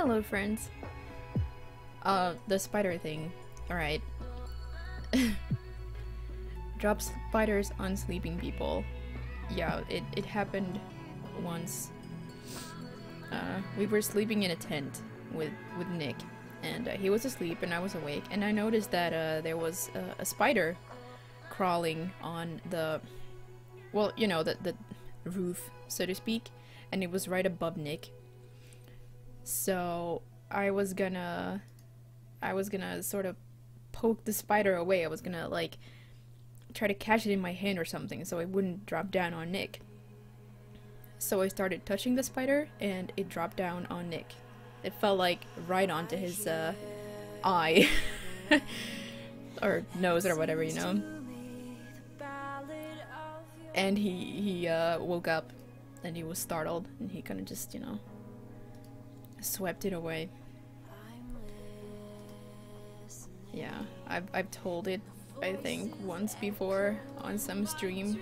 Hello, friends. The spider thing. Alright. Drop spiders on sleeping people. Yeah, it happened once. We were sleeping in a tent with Nick, and he was asleep and I was awake, and I noticed that there was a spider crawling on the, well, you know, the roof, so to speak, and it was right above Nick. So I was gonna sort of poke the spider away. I was gonna like try to catch it in my hand or something so it wouldn't drop down on Nick. So I started touching the spider and it dropped down on Nick. It fell like right onto his eye or nose or whatever, you know. And he woke up and he was startled and he kind of just, you know, swept it away. Yeah, I've told it, I think, once before on some stream,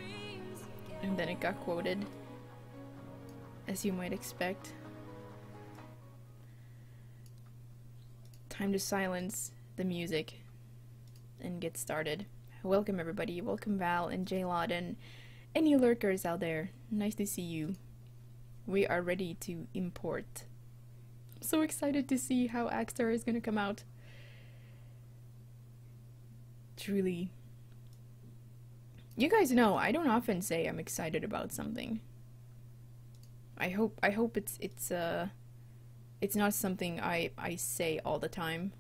and then it got quoted, as you might expect. Time to silence the music and get started. Welcome everybody, welcome Val and J-Lot and any lurkers out there. Nice to see you. We are ready to import. I'm so excited to see how Axtar is gonna come out. Truly. You guys know I don't often say I'm excited about something. I hope it's not something I say all the time.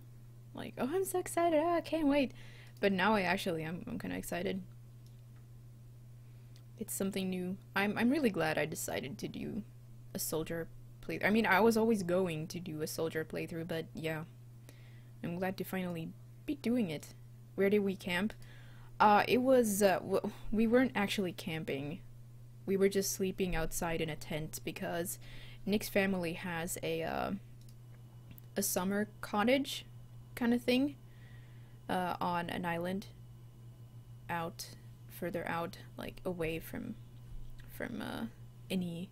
Like, oh, I'm so excited, oh, I can't wait. But now I'm kind of excited. It's something new. I'm really glad I decided to do a soldier playthrough. I mean, I was always going to do a soldier playthrough, but yeah. I'm glad to finally be doing it. Where did we camp? It was, we weren't actually camping. We were just sleeping outside in a tent because Nick's family has a summer cottage kind of thing on an island further out, like away from any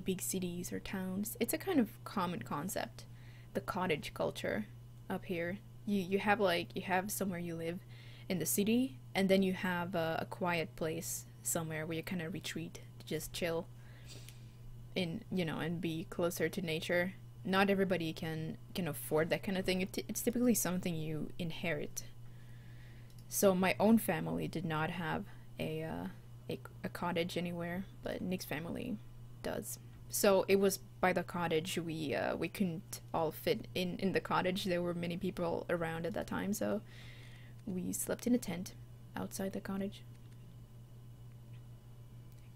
big cities or towns. It's a kind of common concept, the cottage culture up here. You have somewhere you live in the city, and then you have a quiet place somewhere where you kind of retreat to just chill in, you know, and be closer to nature. Not everybody can afford that kind of thing. It's typically something you inherit. So my own family did not have a cottage anywhere, but Nick's family does. So it was by the cottage. We couldn't all fit in the cottage. There were many people around at that time, so we slept in a tent outside the cottage.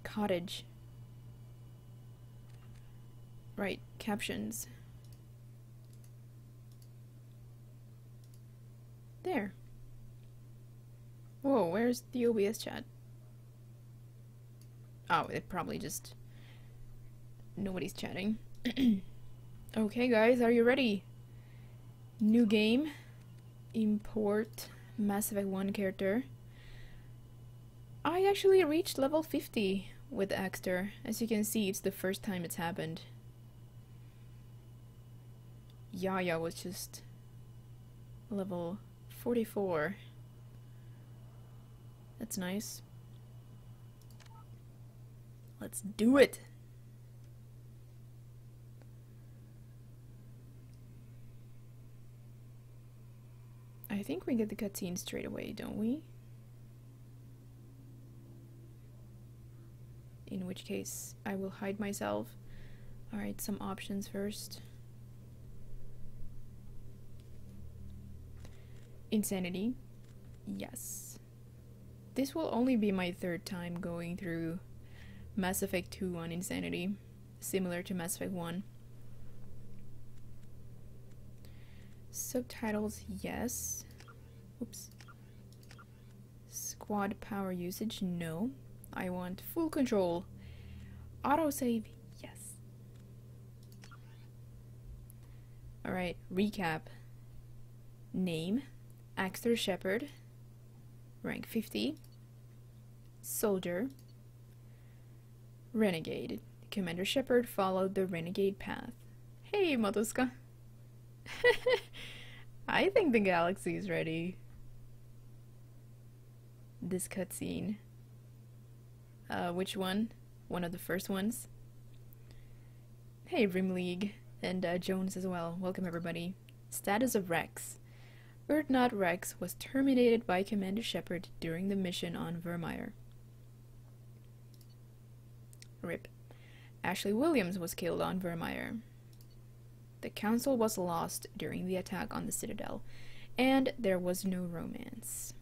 Cottage. Right, captions. There. Whoa, where's the OBS chat? Oh, it probably just... nobody's chatting. Okay guys, are you ready? New game. Import Mass Effect 1 character. I actually reached level 50 with Axtar. As you can see, it's the first time it's happened. Yaya was just level 44. That's nice. Let's do it! I think we get the cutscene straight away, don't we? In which case, I will hide myself. Alright, some options first. Insanity. Yes. This will only be my third time going through Mass Effect 2 on Insanity, similar to Mass Effect 1. Subtitles, yes. Oops. Squad power usage, no. I want full control. Autosave, yes. Alright, recap. Name, Axtar Shepard. Rank 50. Soldier. Renegade. Commander Shepard followed the renegade path. Hey, Matuska. I think the galaxy is ready. This cutscene. Which one? One of the first ones? Hey, Rim League, and Jones as well. Welcome, everybody. Status of Rex. Urdnot Rex was terminated by Commander Shepard during the mission on Vermeer. RIP. Ashley Williams was killed on Vermeer. The Council was lost during the attack on the Citadel, and there was no romance.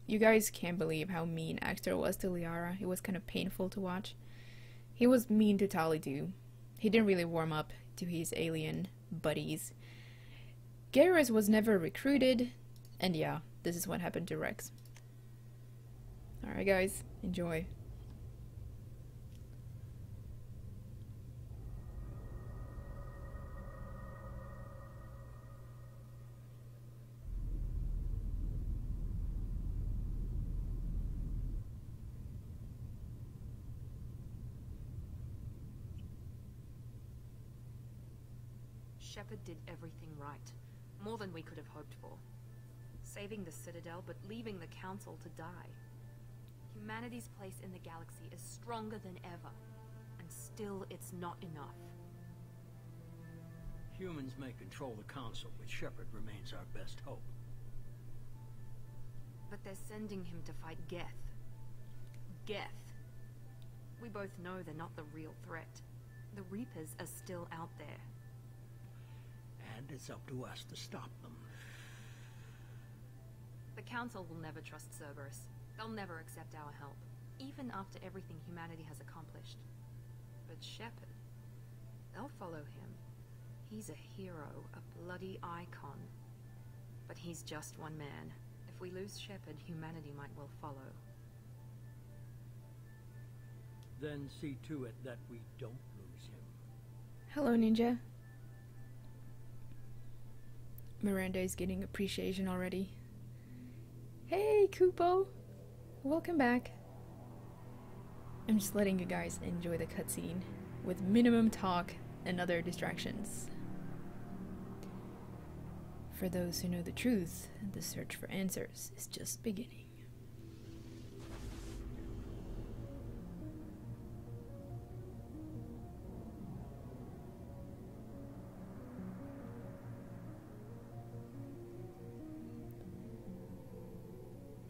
You guys can't believe how mean Axtar was to Liara. It was kind of painful to watch. He was mean to Tali too. He didn't really warm up to his alien buddies. Garrus was never recruited, and yeah, this is what happened to Rex. Alright guys, enjoy. Shepard did everything right. More than we could have hoped for. Saving the Citadel, but leaving the Council to die. Humanity's place in the galaxy is stronger than ever. And still, it's not enough. Humans may control the Council, but Shepard remains our best hope. But they're sending him to fight Geth. Geth. We both know they're not the real threat. The Reapers are still out there. And it's up to us to stop them. The Council will never trust Cerberus. They'll never accept our help, even after everything humanity has accomplished. But Shepard, they'll follow him. He's a hero, a bloody icon. But he's just one man. If we lose Shepard, humanity might well follow. Then see to it that we don't lose him. Hello, Ninja. Miranda is getting appreciation already. Hey, Kupo! Welcome back. I'm just letting you guys enjoy the cutscene with minimum talk and other distractions. For those who know the truth, the search for answers is just beginning.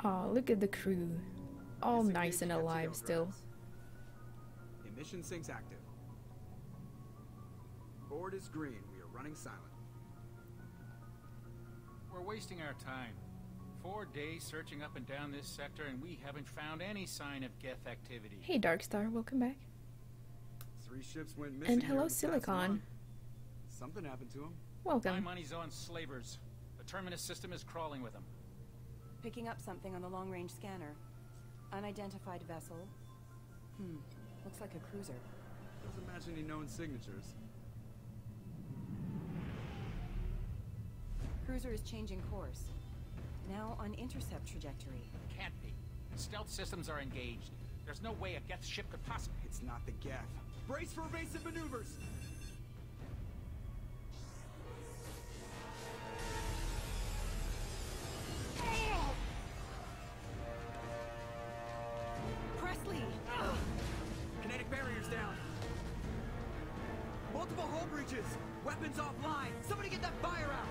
Oh, look at the crew. All nice and alive still. Emission sinks active. Board is green. We are running silent. We're wasting our time. 4 days searching up and down this sector, and we haven't found any sign of Geth activity. Hey, Darkstar, welcome back. 3 ships went missing. And hello, here in the past Silicon. month. Something happened to them. My Welcome. money's on slavers. The Terminus system is crawling with them. Picking up something on the long-range scanner. Unidentified vessel. Looks like a cruiser. Doesn't match any known signatures. Cruiser is changing course. Now on intercept trajectory. Can't be. Stealth systems are engaged. There's no way a Geth ship could possibly... It's not the Geth. Brace for evasive maneuvers! Presley! Kinetic barriers down. Multiple hull breaches. Weapons offline. Somebody get that fire out.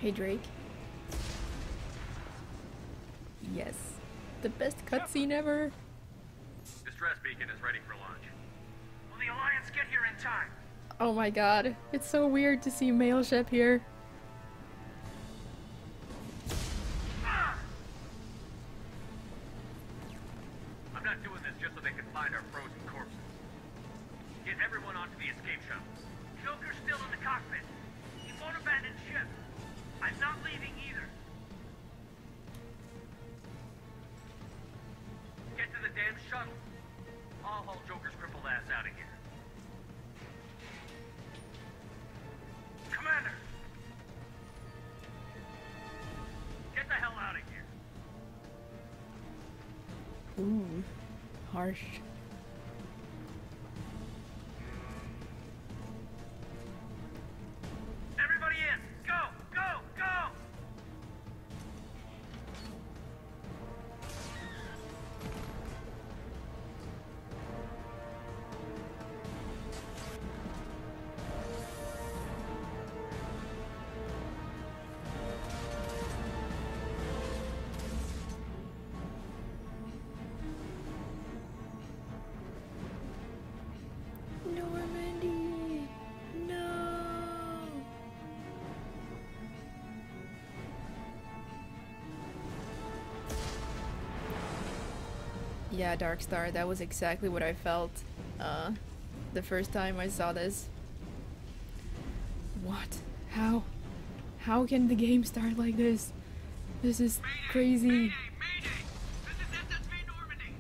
Hey, Drake. Yes. The best cutscene ever. Distress beacon is ready for launch. Will the Alliance get here in time? Oh my god. It's so weird to see male Shep here. I'm not doing this just so they can find our frozen corpses. Get everyone onto the escape shuttle. Joker's still in the cockpit. He won't abandon ship. I'm not leaving either. Get to the damn shuttle. I'll haul Joker's crippled ass out of here. Ooh, harsh. Everybody in! Go! Go! Go! Normandy! No! Yeah, Darkstar, that was exactly what I felt the first time I saw this. What? How? How can the game start like this? This is crazy. Mayday! Mayday! This is SSV Normandy!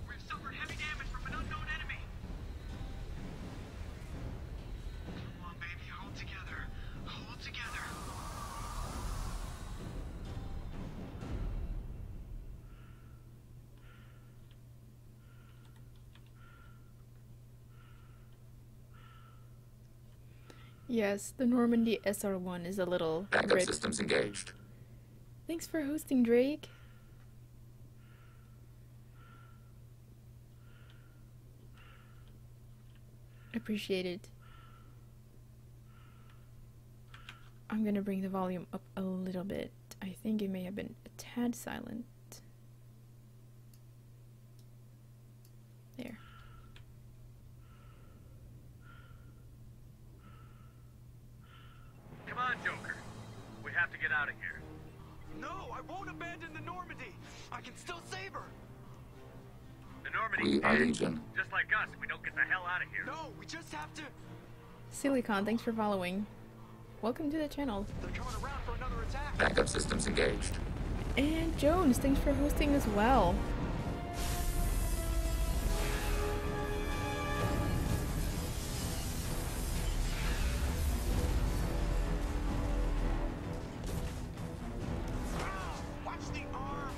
We've suffered heavy damage from an unknown enemy. Come on, baby, hold together. Hold together. Yes, the Normandy SR1 is a little Backup rip. systems engaged. Thanks for hosting, Drake. Appreciate it. I'm gonna bring the volume up a little bit. I think it may have been a tad silent. There. Come on, Joker. We have to get out of here. No, I won't abandon the Normandy. I can still save her. The Normandy, We are Legion. just like us, we don't get the hell out of here. No, we just have to. Silicon, thanks for following. Welcome to the channel. They're coming around for another attack. Backup systems engaged. And Jones, thanks for hosting as well. Watch the arm.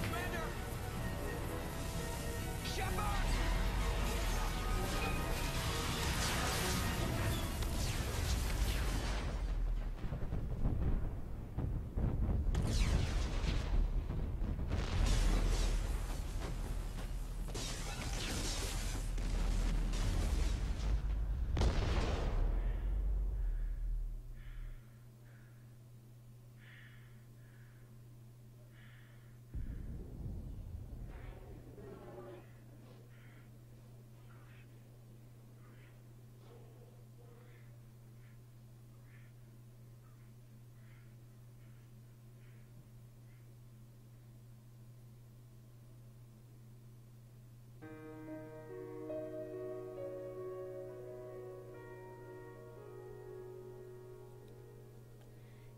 Commander! Shepard!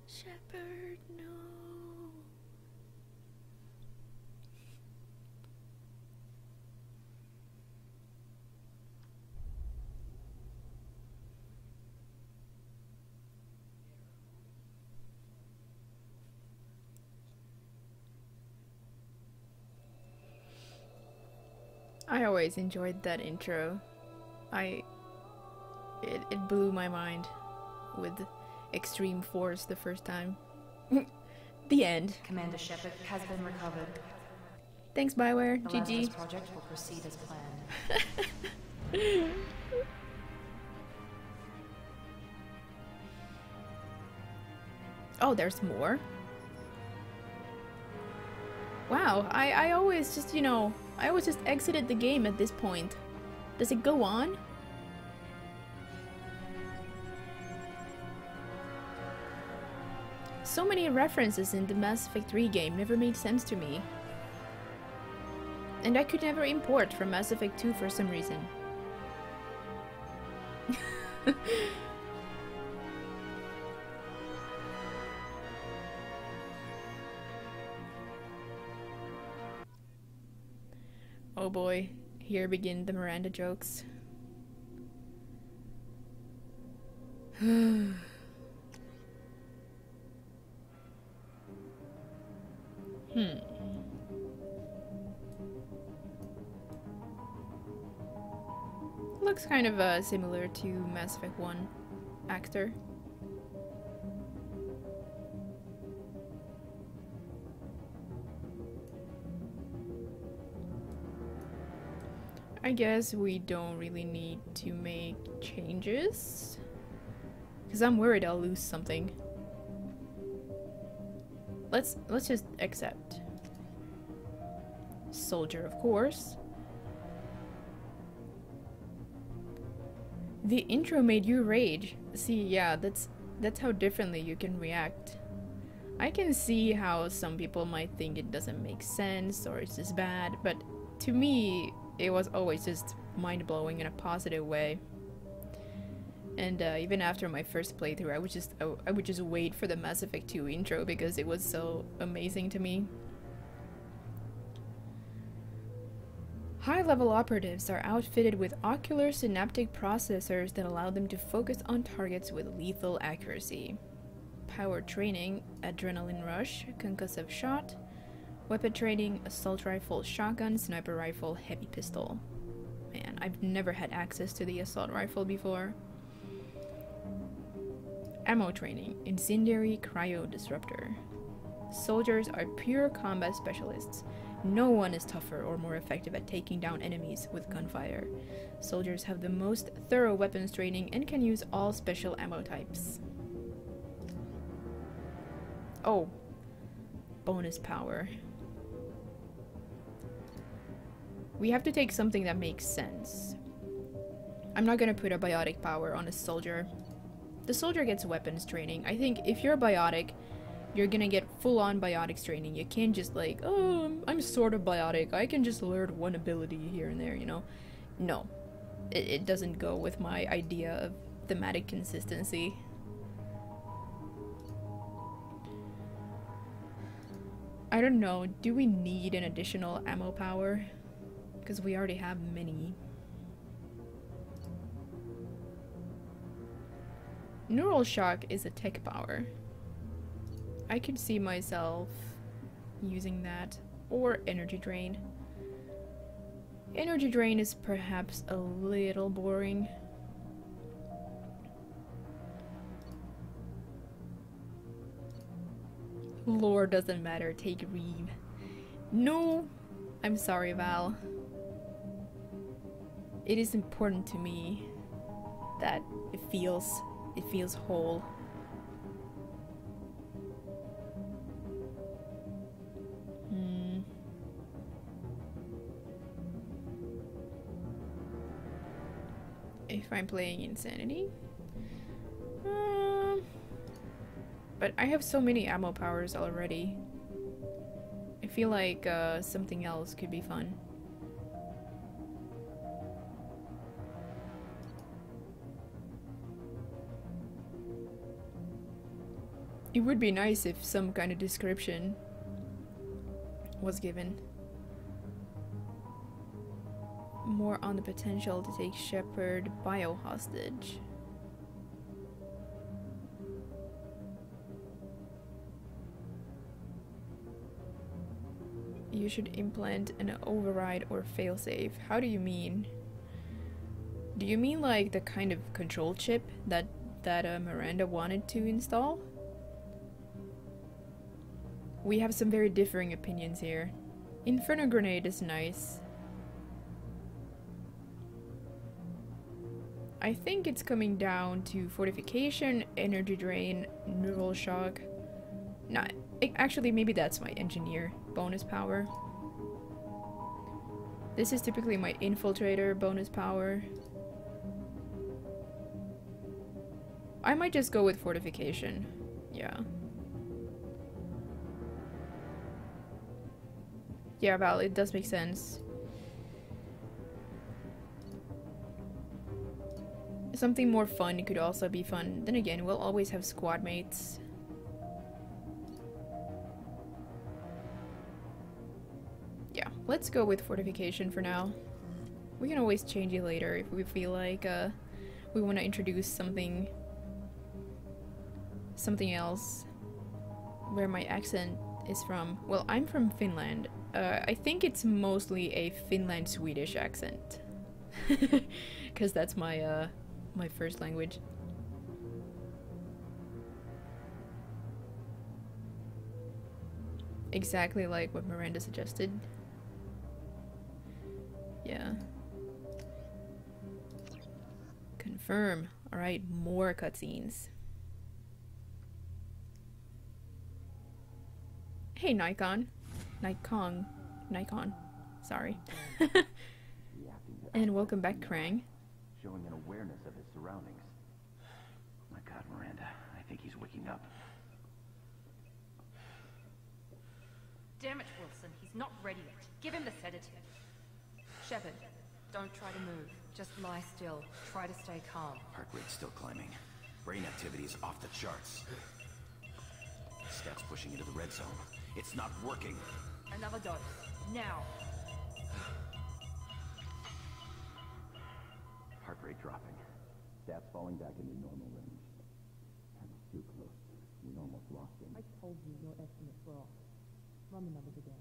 Shepard, no. I always enjoyed that intro. It blew my mind with extreme force the first time. The end. Commander Shepard has been recovered. Thanks, Bioware. The Lazarus GG. project will proceed as planned. Oh, there's more? Wow, I always just, I always just exited the game at this point. Does it go on? So many references in the Mass Effect 3 game never made sense to me. And I could never import from Mass Effect 2 for some reason. Oh boy, here begin the Miranda jokes. Looks kind of similar to Mass Effect 1 Axtar. I guess we don't really need to make changes, because I'm worried I'll lose something. Let's just accept. Soldier, of course. The intro made you rage. See, yeah, that's how differently you can react. I can see how some people might think it doesn't make sense or it's just bad, but to me, it was always just mind-blowing in a positive way. And even after my first playthrough, I would just wait for the Mass Effect 2 intro because it was so amazing to me. High-level operatives are outfitted with ocular synaptic processors that allow them to focus on targets with lethal accuracy. Power training, adrenaline rush, concussive shot, weapon training, assault rifle, shotgun, sniper rifle, heavy pistol. Man, I've never had access to the assault rifle before. Ammo training, incendiary cryo disruptor. Soldiers are pure combat specialists. No one is tougher or more effective at taking down enemies with gunfire. Soldiers have the most thorough weapons training and can use all special ammo types. Oh, bonus power. We have to take something that makes sense. I'm not gonna put a biotic power on a soldier. The soldier gets weapons training. I think if you're a biotic, you're gonna get full-on biotics training. You can't just like, oh, I'm sort of biotic, I can just learn one ability here and there, you know? No. It doesn't go with my idea of thematic consistency. I don't know, do we need an additional ammo power? Because we already have many. Neural shock is a tech power. I could see myself using that, or energy drain. Energy drain is perhaps a little boring. Lore doesn't matter, take Reeve. No, I'm sorry, Val. It is important to me that it feels whole. If I'm playing Insanity. But I have so many ammo powers already. I feel like something else could be fun. It would be nice if some kind of description was given. More on the potential to take Shepard bio-hostage. You should implant an override or failsafe. How do you mean? Do you mean like the kind of control chip that Miranda wanted to install? We have some very differing opinions here. Inferno grenade is nice. I think it's coming down to fortification, energy drain, neural shock. Nah, actually maybe that's my engineer bonus power. This is typically my infiltrator bonus power. I might just go with fortification. Yeah. Yeah, Val, it does make sense. Something more fun could also be fun. Then again, we'll always have squad mates. Yeah. Let's go with fortification for now. We can always change it later if we feel like we want to introduce something else. Where my accent is from. Well, I'm from Finland. I think it's mostly a Finland-Swedish accent. Because that's my my first language. Exactly like what Miranda suggested. Yeah. Confirm. Alright, more cutscenes. Hey, Nikon. Nikon. Sorry. And welcome back, Krang. Showing an awareness of his surroundings. My God, Miranda, I think he's waking up. Damn it, Wilson. He's not ready yet. Give him the sedative. Shepard, don't try to move. Just lie still. Try to stay calm. Heart rate's still climbing. Brain activity is off the charts. Scout's pushing into the red zone. It's not working. Another dose. Now. Heart rate dropping. Stats falling back into normal range. That was too close. We almost lost him. I told you your estimates were off. Run the numbers again.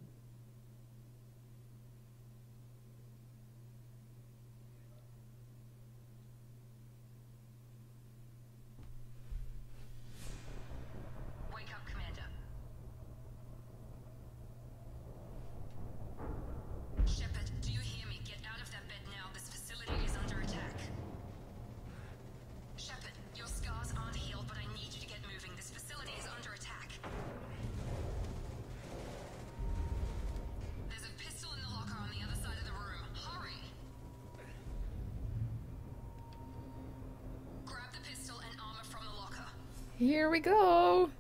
Wake up, Commander. Shepard, do you hear me? Get out of that bed now. This facility is under attack. Shepard, your scars aren't healed, but I need you to get moving. This facility is under attack. There's a pistol in the locker on the other side of the room. Hurry! Grab the pistol and armor from the locker. Here we go!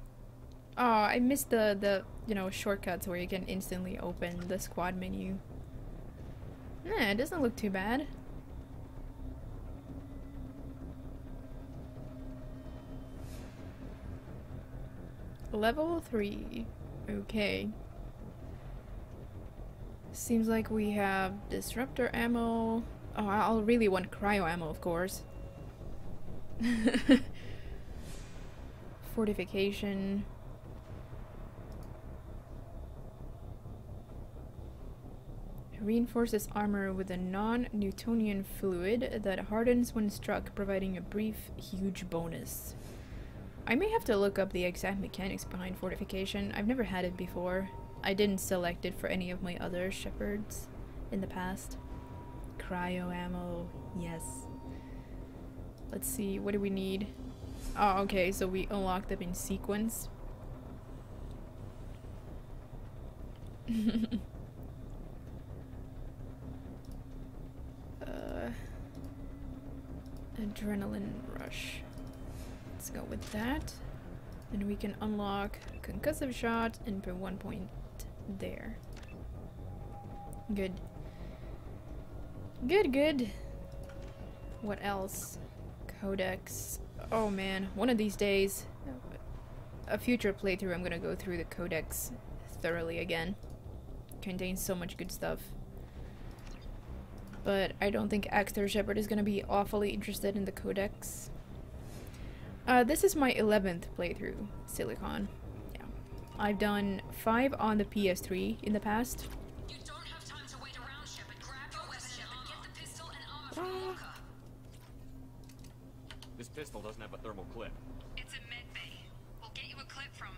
Oh, I missed the you know, shortcuts where you can instantly open the squad menu. It doesn't look too bad. Level 3. Okay. Seems like we have disruptor ammo. Oh, I'll really want cryo ammo, of course. Fortification. Reinforces armor with a non-Newtonian fluid that hardens when struck, providing a brief, huge bonus. I may have to look up the exact mechanics behind fortification. I've never had it before. I didn't select it for any of my other Shepards in the past. Cryo ammo, yes. Let's see, what do we need? Oh, okay, so we unlocked them in sequence. Adrenaline rush. Let's go with that. And we can unlock concussive shot and put 1 point there. Good. Good. What else? Codex. Oh man, one of these days, a future playthrough, I'm gonna go through the codex thoroughly again. Contains so much good stuff. But I don't think Axtar Shepard is gonna be awfully interested in the codex. This is my 11th playthrough, Silicon. Yeah. I've done 5 on the PS3 in the past. You don't have time to wait around, Shepard. Grab your weapon and get the pistol and armor from the locker. This pistol doesn't have a thermal clip. It's a med bay. We'll get you a clip from.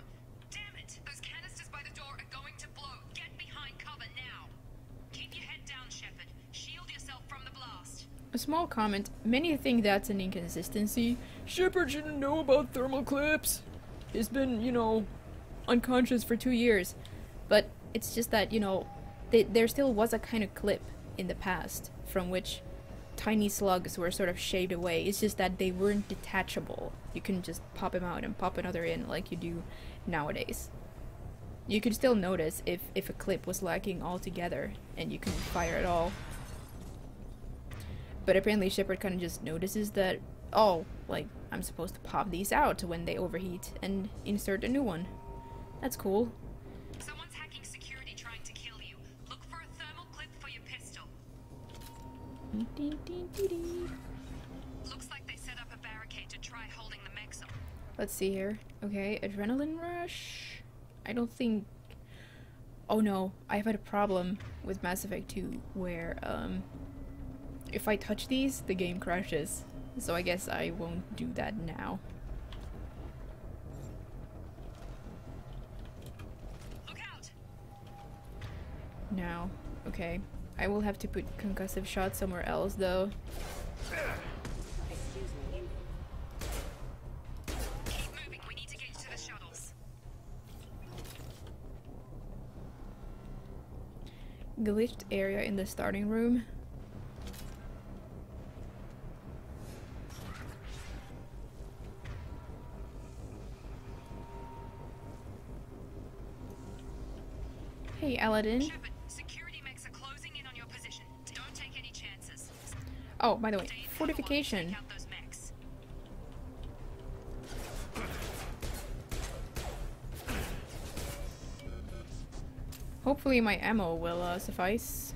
Damn it! Those canisters by the door are going to blow. Get behind cover now. Keep your head down, Shepard. Shield yourself from the blast. A small comment. Many think that's an inconsistency. Shepard shouldn't know about thermal clips. He's been, you know, unconscious for 2 years. But it's just that, you know, there still was a kind of clip in the past from which tiny slugs were sort of shaved away. It's just that they weren't detachable. You couldn't just pop them out and pop another in like you do nowadays. You could still notice if a clip was lacking altogether and you couldn't fire at all. But apparently Shepard kind of just notices that, oh, like, I'm supposed to pop these out when they overheat and insert a new one. That's cool. Someone's hacking security trying to kill you. Look for a thermal Looks like they set up a barricade to try holding the mechs off. Let's see here. Okay, adrenaline rush. I don't think. Oh no, I've had a problem with Mass Effect 2 where if I touch these, the game crashes. So I guess I won't do that now. Look out! Now, okay. I will have to put concussive shots somewhere else though. Excuse me. Keep moving, we need to get you to the shuttles. Glitched area in the starting room. Hey, Aladdin. Shepard, security mechs are closing in on your position. Don't take any chances. Oh, by the way, Stay in cover while we fortification. take out those mechs. Hopefully my ammo will suffice.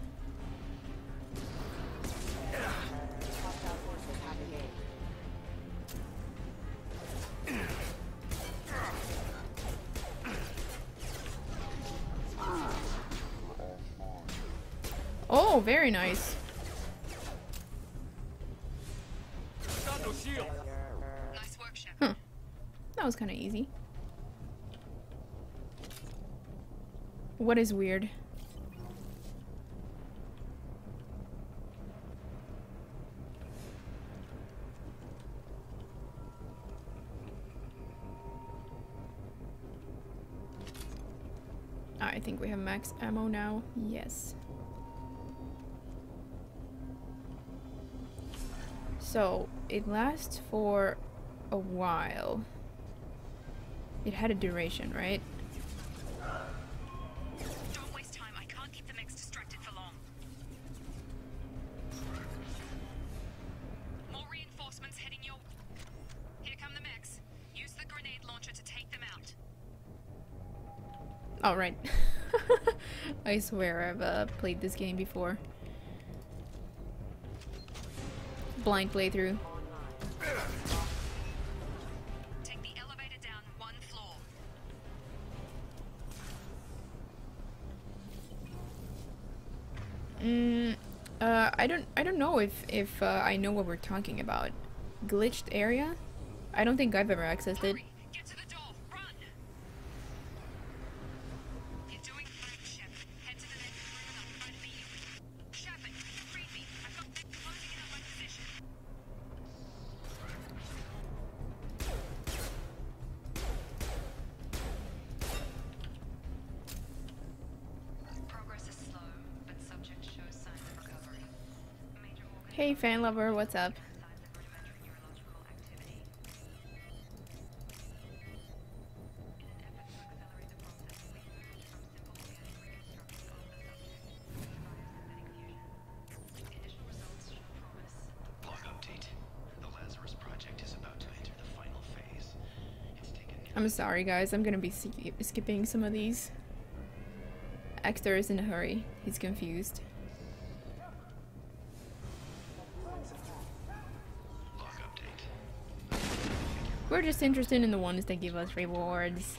Hostile forces have engaged. Oh, very nice. Nice work, Shepard. Huh. That was kind of easy. What is weird? I think we have max ammo now. Yes. So, it lasts for a while. It had a duration, right? Don't waste time. I can't keep the mechs distracted for long. More reinforcements heading your... Here come the mechs. Use the grenade launcher to take them out. Oh, right. I swear I've played this game before. Blind playthrough. Take the elevator down 1 floor. I don't know if I know what we're talking about. Glitched area? I don't think I've ever accessed it. Hurry, get to the door. Run. You're doing great, Shepard. Head to the next room and I'll try to beat you. Shepard, read me. I've got them closing in on my position. Progress is slow, but subject shows signs of recovery. Major organ Hey, fan lover, what's up? signs of rudimentary neurological activity. In an effort to accelerate the process, we've moved from simple organic reconstruction of the subject to biosynthetic fusion. Initial results show promise. Log update. The Lazarus project is about to enter the final phase. It's taken I'm sorry, guys. I'm gonna be skipping some of these. Axtar is in a hurry. He's confused. log update. We're just interested in the ones that give us rewards.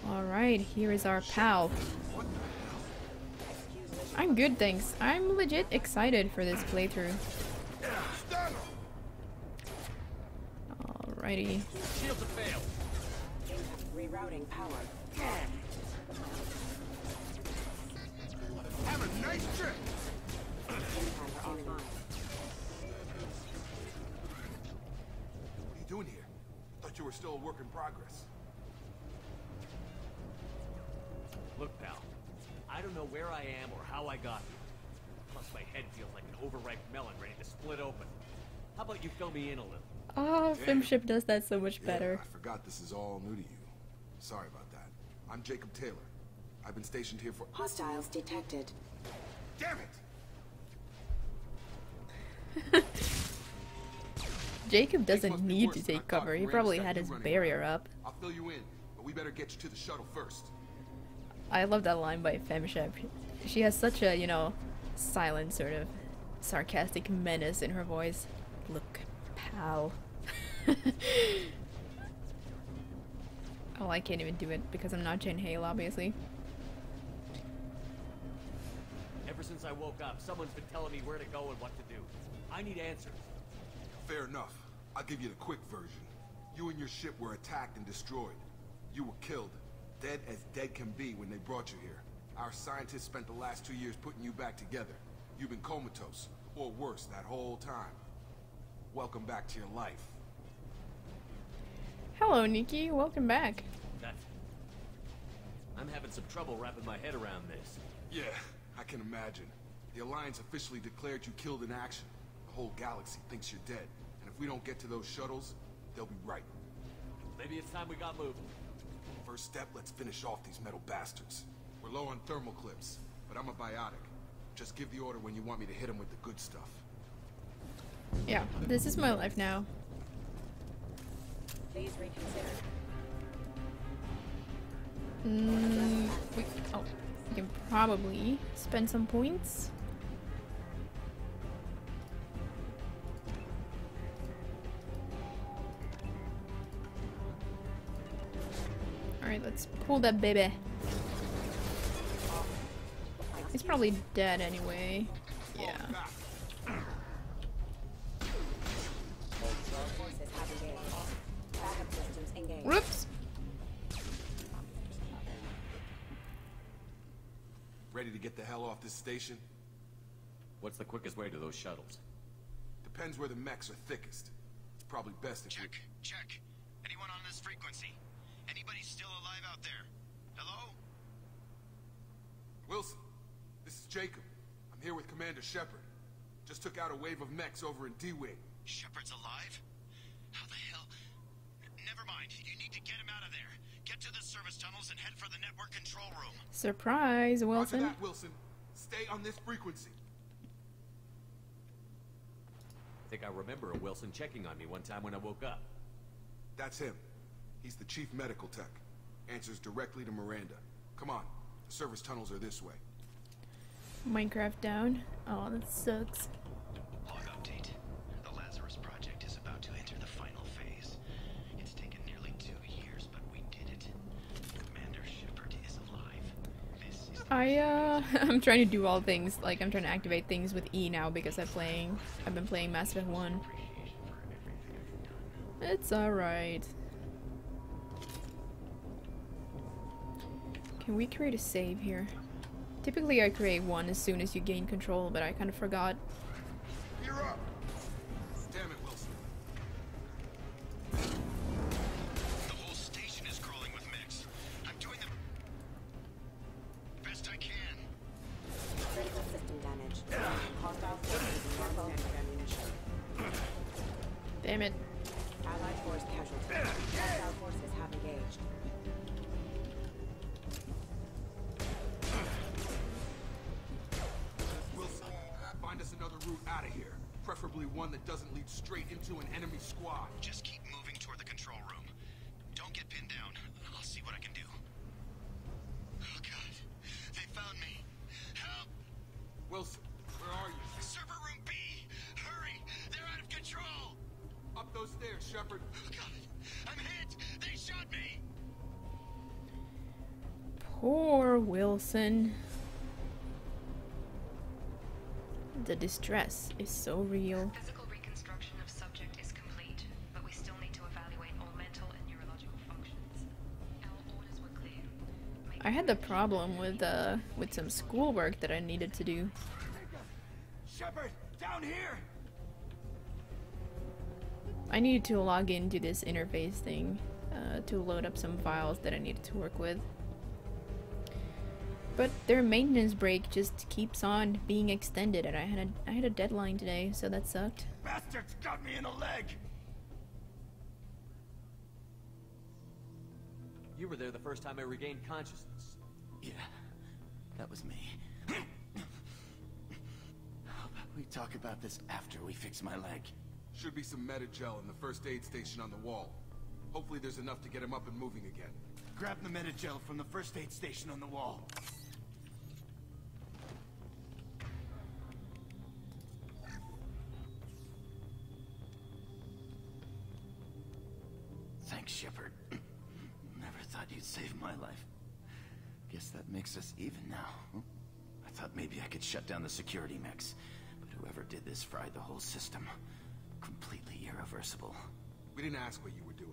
Alright, here is our pal. I'm good, thanks. I'm legit excited for this playthrough. Alrighty. Shields have failed. Rerouting power. Have a nice trip! Impact online. What are you doing here? Thought you were still a work in progress. Look, pal. I don't know where I am or how I got here. Plus, my head feels like an overripe melon ready to split open. How about you fill me in a little? Oh, Filmship does that so much better. I forgot this is all new to you. Sorry about that. I'm Jacob Taylor. I've been stationed here for... Hostiles detected. Damn it! Jacob Things doesn't must be need worse to than I take thought. cover. He Rand's probably got had you his running barrier around. up. I'll fill you in, but we better get you to the shuttle first. I love that line by Femshep. She has such a, you know, silent sort of sarcastic menace in her voice. Look, pal. Oh, I can't even do it because I'm not Jane Hale, obviously. Ever since I woke up, someone's been telling me where to go and what to do. I need answers. Fair enough. I'll give you the quick version. You and your ship were attacked and destroyed. You were killed. Dead as dead can be when they brought you here. Our scientists spent the last 2 years putting you back together. You've been comatose, or worse, that whole time. Welcome back to your life. Hello, Nikki. Welcome back. I'm having some trouble wrapping my head around this. Yeah, I can imagine. The Alliance officially declared you killed in action. The whole galaxy thinks you're dead. And if we don't get to those shuttles, they'll be right. Maybe it's time we got moving. First step, let's finish off these metal bastards. We're low on thermal clips, but I'm a biotic. Just give the order when you want me to hit them with the good stuff. Yeah, this is my life now. Please reconsider. We can probably spend some points. Alright, let's pull that baby. He's probably dead anyway. Yeah. Whoops! Ready to get the hell off this station? What's the quickest way to those shuttles? Depends where the mechs are thickest. It's probably best if Check. Anyone on this frequency? Anybody still alive out there? Hello? Wilson, this is Jacob. I'm here with Commander Shepard. Just took out a wave of mechs over in D-Wing. Shepard's alive? How the hell? Never mind. You need to get him out of there. Get to the service tunnels and head for the network control room. Surprise, Wilson. Roger that, Wilson. Stay on this frequency. I think I remember a Wilson checking on me one time when I woke up. That's him. He's the chief medical tech. Answers directly to Miranda. Come on. The service tunnels are this way. Minecraft down. Oh, that sucks. Log update. The Lazarus project is about to enter the final phase. It's taken nearly 2 years, but we did it. Commander Shepard is alive. This is I'm trying to do all things. Like, I'm trying to activate things with E now because I've been playing Mass Effect 1. It's alright. Can we create a save here? Typically I create one as soon as you gain control, but I kind of forgot. You're up! Damn it, Wilson. The whole station is crawling with mechs. I'm doing the best I can. Critical system damage. Hostile forces normal ammunition. Damn it. Allied force casualty. Hostile forces have engaged. Wilson, find us another route out of here. Preferably one that doesn't lead straight into an enemy squad. Just keep moving toward the control room. Don't get pinned down. I'll see what I can do. Oh god. They found me. Help! Wilson, where are you? Server room B! Hurry! They're out of control! Up those stairs, Shepard. Oh god. I'm hit! They shot me! Poor Wilson. The distress is so real. Physical reconstruction of subject is complete, but we still need to evaluate all mental and neurological functions. Our orders were clear. I had the problem with some schoolwork that I needed to do. Shepard! Down here! I needed to log into this interface thing to load up some files that I needed to work with. But their maintenance break just keeps on being extended, and I had a deadline today, so that sucked. Bastards got me in the leg! You were there the first time I regained consciousness. Yeah, that was me. How about we talk about this after we fix my leg? Should be some Metagel in the first aid station on the wall. Hopefully there's enough to get him up and moving again. Grab the Metagel from the first aid station on the wall. saved my life. Guess that makes us even now. Huh? I thought maybe I could shut down the security mechs, but whoever did this fried the whole system. Completely irreversible. We didn't ask what you were doing.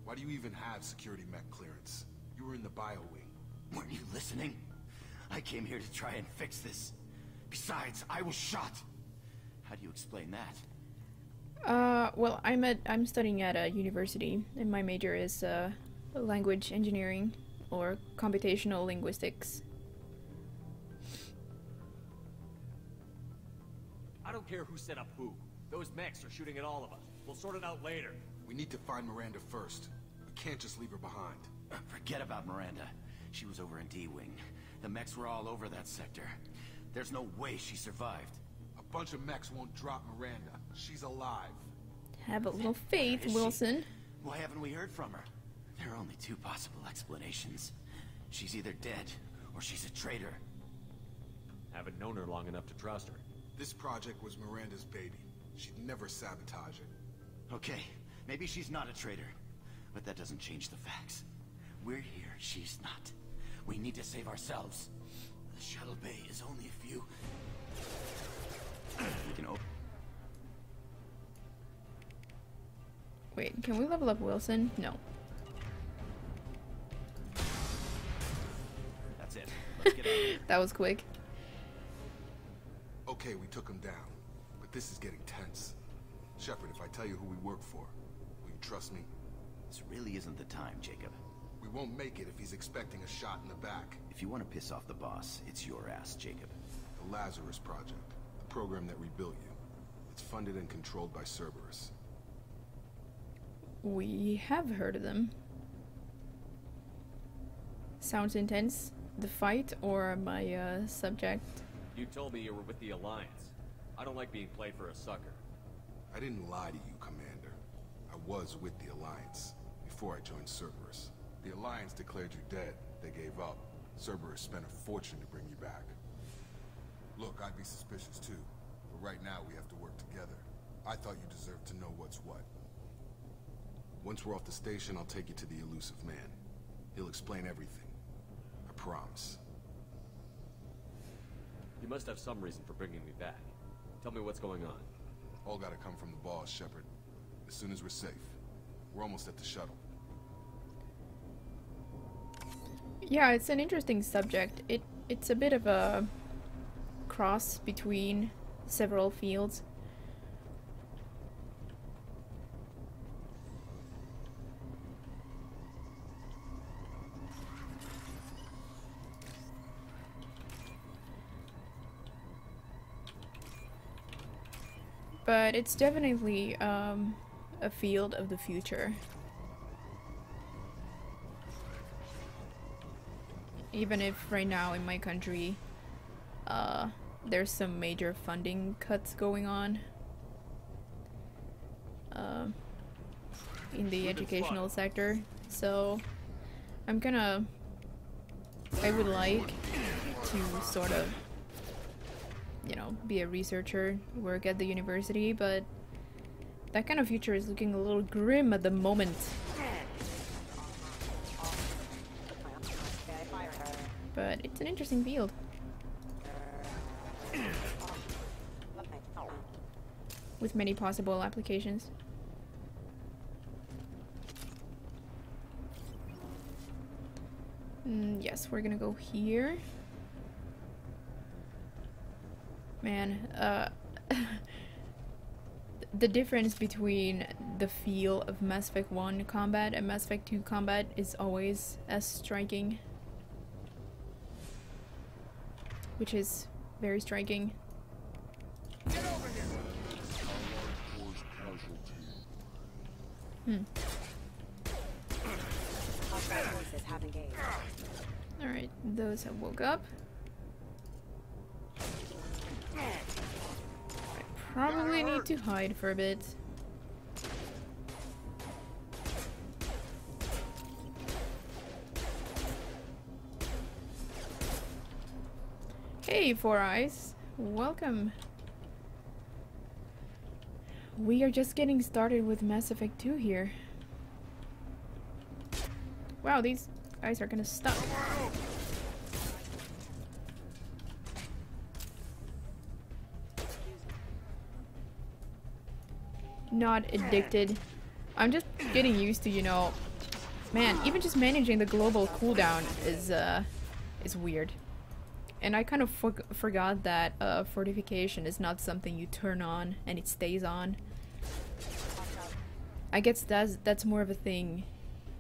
Why do you even have security mech clearance? You were in the bio wing. Weren't you listening? I came here to try and fix this. Besides, I was shot. How do you explain that? Well, I'm studying at a university, and my major is language engineering or computational linguistics. I don't care who set up who. Those mechs are shooting at all of us. We'll sort it out later. We need to find Miranda first. We can't just leave her behind. Forget about Miranda. She was over in D-Wing. The mechs were all over that sector. There's no way she survived. A bunch of mechs won't drop Miranda. She's alive. Have a little faith, Wilson. Why haven't we heard from her? There are only two possible explanations. She's either dead, or she's a traitor. Haven't known her long enough to trust her. This project was Miranda's baby. She'd never sabotage it. Okay, maybe she's not a traitor. But that doesn't change the facts. We're here, she's not. We need to save ourselves. The shuttle bay is only a few... We can open... Wait, can we level up Wilson? No. That's it. Let's get out of here. That was quick. Okay, we took him down. But this is getting tense. Shepard, if I tell you who we work for, will you trust me? This really isn't the time, Jacob. We won't make it if he's expecting a shot in the back. If you want to piss off the boss, it's your ass, Jacob. The Lazarus Project. The program that rebuilt you. It's funded and controlled by Cerberus. We have heard of them. Sounds intense. The fight or my subject? You told me you were with the Alliance. I don't like being played for a sucker. I didn't lie to you, Commander. I was with the Alliance before I joined Cerberus. The Alliance declared you dead. They gave up. Cerberus spent a fortune to bring you back. Look, I'd be suspicious too, but right now we have to work together. I thought you deserved to know what's what. Once we're off the station, I'll take you to the elusive man. He'll explain everything. I promise. You must have some reason for bringing me back. Tell me what's going on. All gotta come from the boss, Shepard. As soon as we're safe. We're almost at the shuttle. Yeah, it's an interesting subject. It's a bit of a cross between several fields. But it's definitely a field of the future. Even if right now in my country there's some major funding cuts going on in the educational sector, so I would like to sort of, you know, be a researcher, work at the university, but that kind of future is looking a little grim at the moment. But it's an interesting field. With many possible applications. Yes, we're gonna go here. Man, the difference between the feel of Mass Effect 1 combat and Mass Effect 2 combat is always as striking. Which is very striking. Get over here. Alright, those have woke up. I probably need to hide for a bit. Hey, Four Eyes. Welcome. We are just getting started with Mass Effect 2 here. Wow, these Guys are gonna stop. Not addicted. I'm just getting used to, you know, man, even just managing the global cooldown is weird. And I kind of forgot that fortification is not something you turn on and it stays on. I guess that's more of a thing.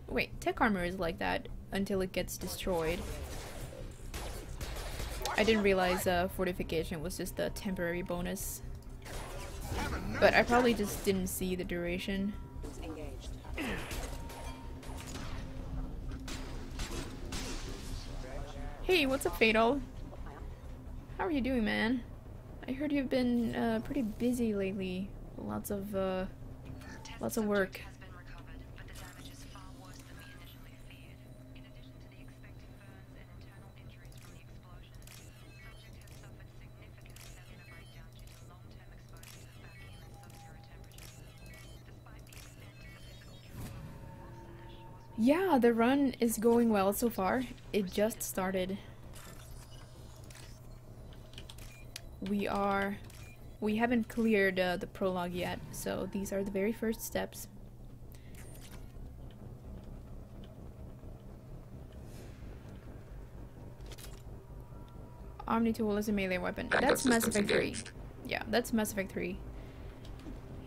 Wait, tech armor is like that until it gets destroyed. I didn't realize fortification was just a temporary bonus. But I probably just didn't see the duration. Hey, what's up, Fatal? How are you doing, man? I heard you've been pretty busy lately. Lots of work. Yeah, the run is going well so far. It just started. We haven't cleared the prologue yet, so these are the very first steps. Omni tool is a melee weapon. That's Mass Effect 3. Yeah, that's Mass Effect 3.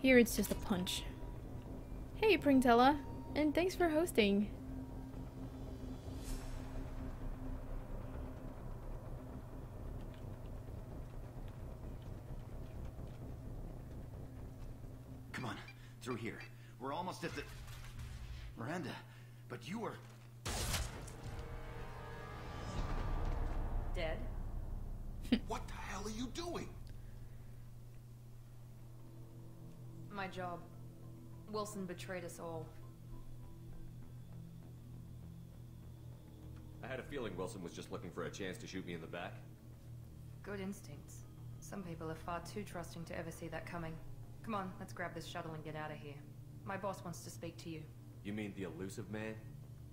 Here it's just a punch. Hey, Pringtella, and thanks for hosting. Come on, through here. We're almost at the... Miranda, but you were... Dead? What the hell are you doing? My job. Wilson betrayed us all. I had a feeling Wilson was just looking for a chance to shoot me in the back. Good instincts. Some people are far too trusting to ever see that coming. Come on, let's grab this shuttle and get out of here. My boss wants to speak to you. You mean the elusive man?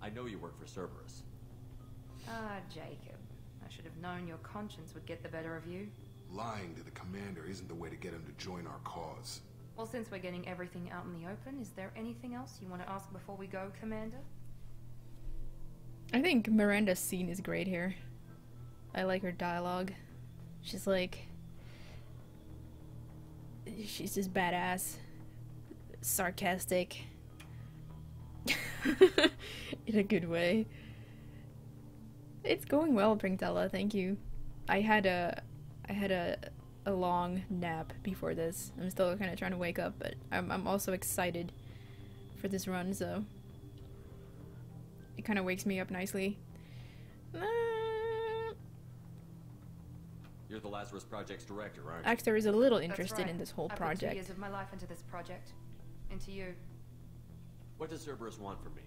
I know you work for Cerberus. Ah, Jacob. I should have known your conscience would get the better of you. Lying to the commander isn't the way to get him to join our cause. Well, since we're getting everything out in the open, is there anything else you want to ask before we go, Commander? I think Miranda's scene is great here. I like her dialogue. She's like... she's just badass. Sarcastic. In a good way. It's going well, Pringtella, thank you. I had a long nap before this. I'm still kind of trying to wake up, but I'm also excited for this run, so it kind of wakes me up nicely. You're the Lazarus Project's director, aren't you? Axtar is a little interested That's right. in this whole I put project. 2 years of my life into this project. Into you. What does Cerberus want from me?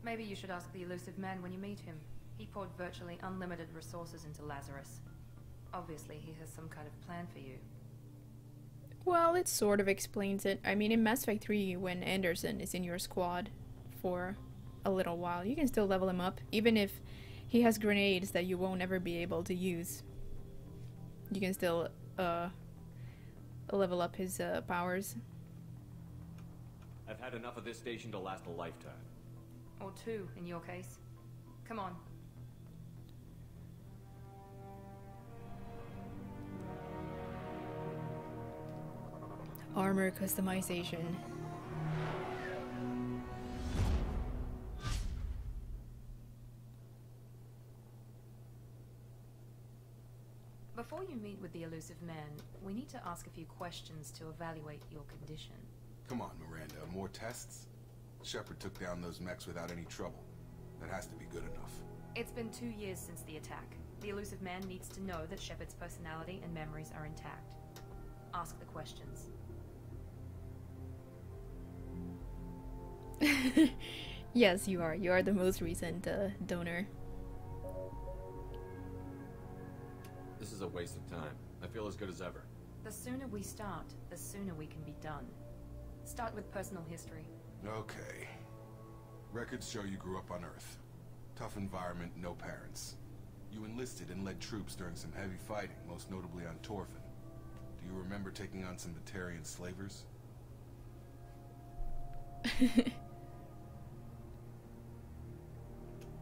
Maybe you should ask the elusive man when you meet him. He poured virtually unlimited resources into Lazarus. Obviously, he has some kind of plan for you. Well, it sort of explains it. I mean, in Mass Effect 3, when Anderson is in your squad for a little while, you can still level him up, even if he has grenades that you won't ever be able to use. You can still level up his powers. I've had enough of this station to last a lifetime. Or 2, in your case. Come on. Armor customization. Before you meet with the elusive man, we need to ask a few questions to evaluate your condition. Come on, Miranda, more tests? Shepard took down those mechs without any trouble. That has to be good enough. It's been 2 years since the attack. The elusive man needs to know that Shepard's personality and memories are intact. Ask the questions. Yes, you are. You are the most recent donor. This is a waste of time. I feel as good as ever. The sooner we start, the sooner we can be done. Start with personal history. Okay. Records show you grew up on Earth. Tough environment, no parents. You enlisted and led troops during some heavy fighting, most notably on Torfin. Do you remember taking on some Batarian slavers?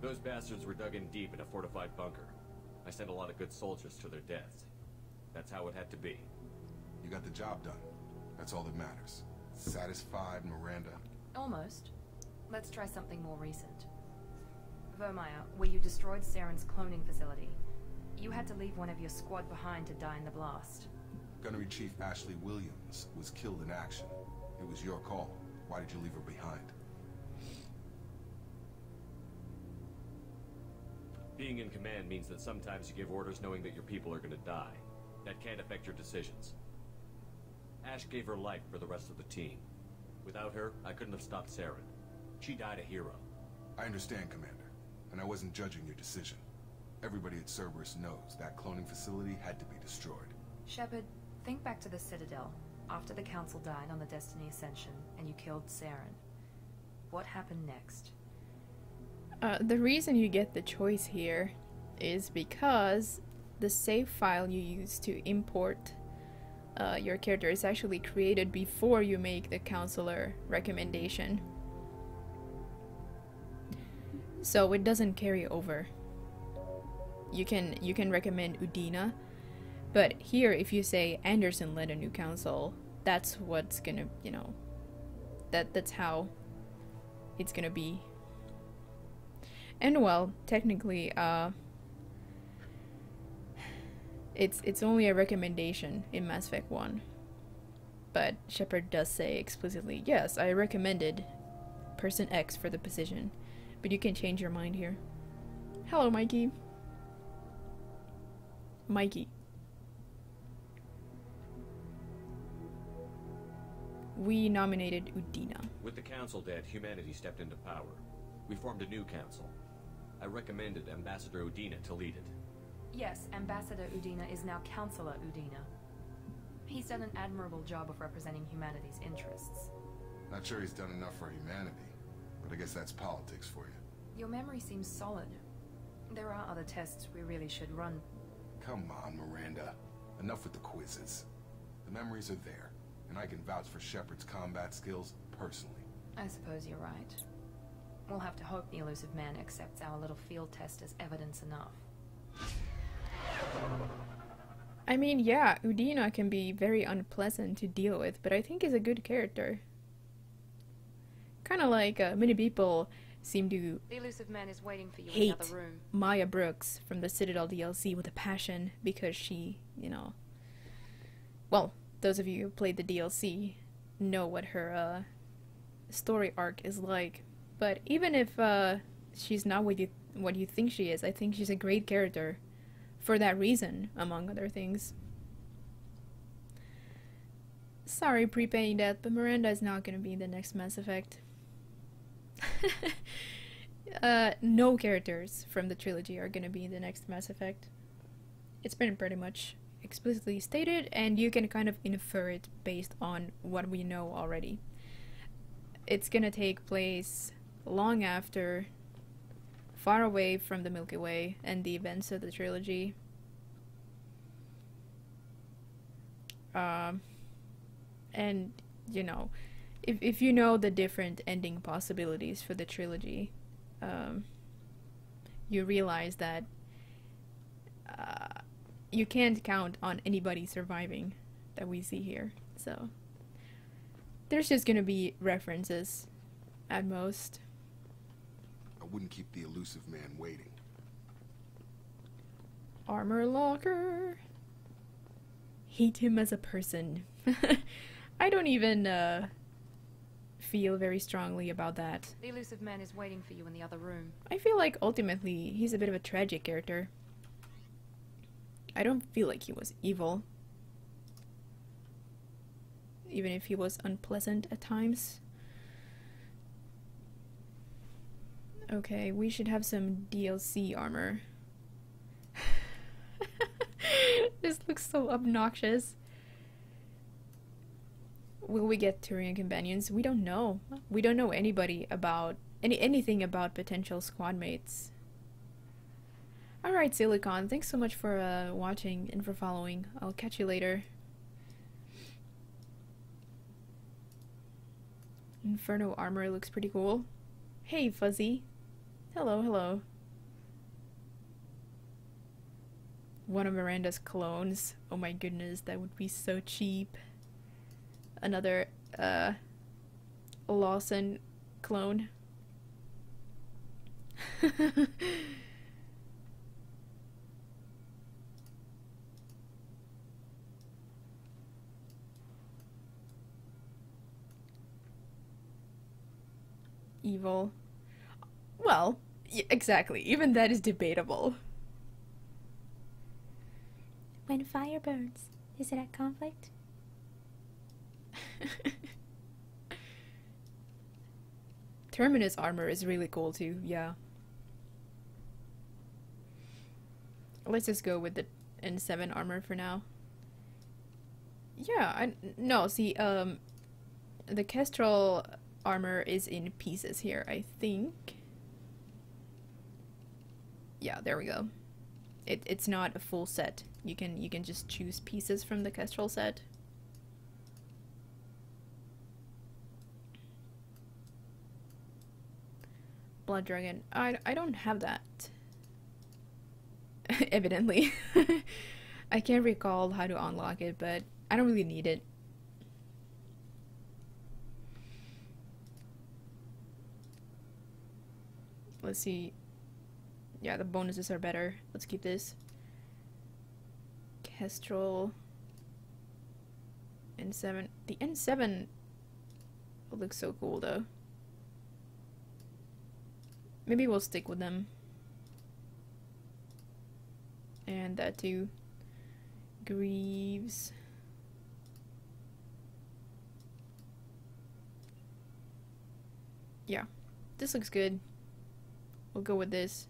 Those bastards were dug in deep in a fortified bunker. I sent a lot of good soldiers to their deaths. That's how it had to be. You got the job done. That's all that matters. Satisfied, Miranda? Almost. Let's try something more recent. Vermeer, where you destroyed Saren's cloning facility, you had to leave one of your squad behind to die in the blast. Gunnery Chief Ashley Williams was killed in action. It was your call. Why did you leave her behind? Being in command means that sometimes you give orders knowing that your people are gonna die. That can't affect your decisions. Ash gave her life for the rest of the team. Without her, I couldn't have stopped Saren. She died a hero. I understand, Commander. And I wasn't judging your decision. Everybody at Cerberus knows that cloning facility had to be destroyed. Shepard, think back to the Citadel, after the Council died on the Destiny Ascension, and you killed Saren. What happened next? The reason you get the choice here is because the save file you use to import your character is actually created before you make the counselor recommendation. So it doesn't carry over. You can recommend Udina, but here if you say Anderson led a new council, that's what's gonna, you know, that's how it's gonna be. And well, technically, it's only a recommendation in Mass Effect 1. But Shepard does say explicitly, yes, I recommended person X for the position. But you can change your mind here. Hello, Mikey. Mikey. We nominated Udina. With the council dead, humanity stepped into power. We formed a new council. I recommended Ambassador Udina to lead it. Yes, Ambassador Udina is now Counselor Udina. He's done an admirable job of representing humanity's interests. Not sure he's done enough for humanity, but I guess that's politics for you. Your memory seems solid. There are other tests we really should run. Come on, Miranda. Enough with the quizzes. The memories are there, and I can vouch for Shepard's combat skills personally. I suppose you're right. We'll have to hope the Elusive Man accepts our little field test as evidence enough. I mean, yeah, Udina can be very unpleasant to deal with, but I think he's a good character. Kind of like many people seem to the Elusive Man is waiting for you in hate the other room. Maya Brooks from the Citadel DLC with a passion because she, you know... Well, those of you who played the DLC know what her story arc is like. But even if she's not what you think she is, I think she's a great character for that reason, among other things. Sorry, prepaying that, but Miranda is not going to be in the next Mass Effect. No characters from the trilogy are going to be in the next Mass Effect. It's been pretty much explicitly stated, and you can kind of infer it based on what we know already. It's going to take place long after, far away from the Milky Way and the events of the trilogy. And, you know, if you know the different ending possibilities for the trilogy, you realize that you can't count on anybody surviving that we see here. So there's just gonna be references at most. I wouldn't keep the Elusive Man waiting. Armor locker. Hate him as a person. I don't even feel very strongly about that. The Elusive Man is waiting for you in the other room. I feel like ultimately he's a bit of a tragic character. I don't feel like he was evil. Even if he was unpleasant at times. Okay, we should have some DLC armor. This looks so obnoxious. Will we get Turian companions? We don't know. We don't know anybody about anything about potential squad mates Alright, Silicon, thanks so much for watching and for following. I'll catch you later. Inferno armor looks pretty cool. Hey, Fuzzy. Hello, hello. One of Miranda's clones. Oh my goodness, that would be so cheap. Another, Lawson clone. Evil. Well, exactly. Even that is debatable. When fire burns, is it at conflict? Terminus armor is really cool too, yeah. Let's just go with the N7 armor for now. Yeah, no, see, the Kestrel armor is in pieces here, I think. Yeah, there we go. It's not a full set. You can just choose pieces from the Kestrel set. Blood Dragon. I don't have that. Evidently. I can't recall how to unlock it, but I don't really need it. Let's see. Yeah, the bonuses are better. Let's keep this. Kestrel. N7. The N7 looks so cool though. Maybe we'll stick with them. And that too. Greaves. Yeah, this looks good. We'll go with this.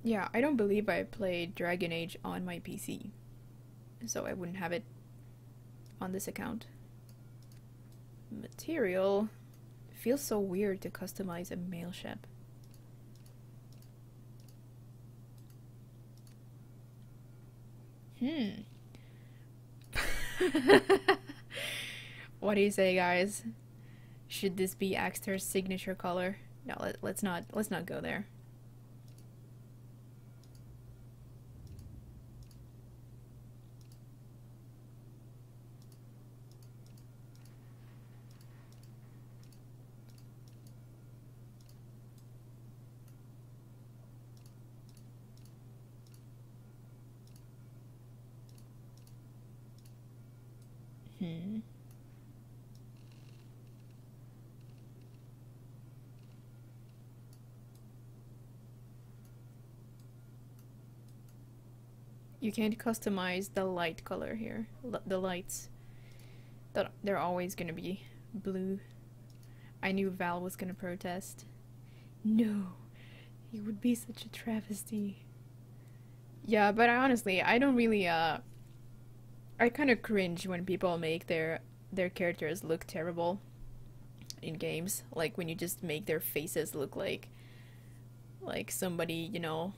Yeah, I don't believe I played Dragon Age on my PC, so I wouldn't have it on this account. Material. It feels so weird to customize a male ship. What do you say, guys? Should this be Axtar's signature color? No, let's not go there. You can't customize the light color here. The lights. They're always gonna be blue. I knew Val was gonna protest. No, it would be such a travesty. Yeah, but honestly, I don't really, I kind of cringe when people make their characters look terrible in games. Like when you just make their faces look like somebody, you know,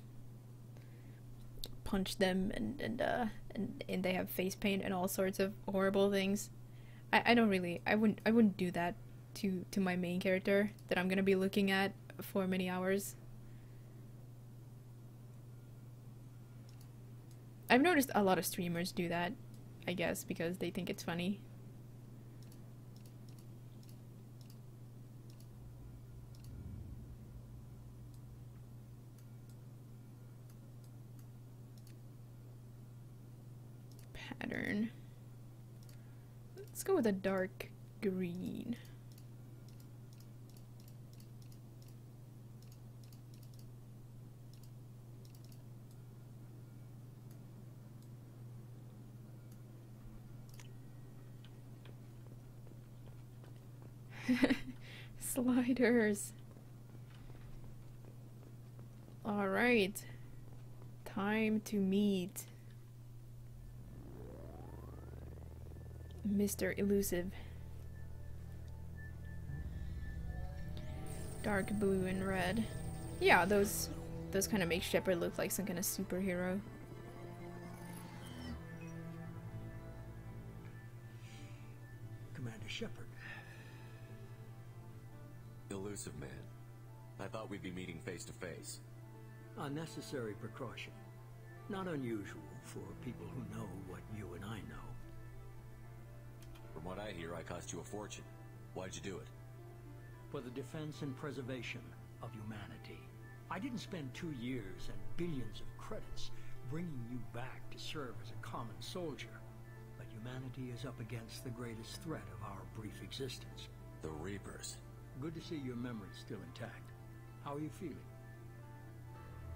punch them and they have face paint and all sorts of horrible things. I wouldn't do that to my main character that I'm gonna be looking at for many hours. I've noticed a lot of streamers do that, I guess, because they think it's funny. Pattern. Let's go with a dark green. Sliders. All right. Time to meet Mr. Elusive. Dark blue and red. Yeah, those kind of make Shepard look like some kind of superhero. Commander Shepard. Elusive man. I thought we'd be meeting face to face. Unnecessary precaution. Not unusual for people who know what you and I know. From what I hear, I cost you a fortune. Why'd you do it? For the defense and preservation of humanity. I didn't spend 2 years and billions of credits bringing you back to serve as a common soldier. But humanity is up against the greatest threat of our brief existence. The Reapers. Good to see your memory's still intact. How are you feeling?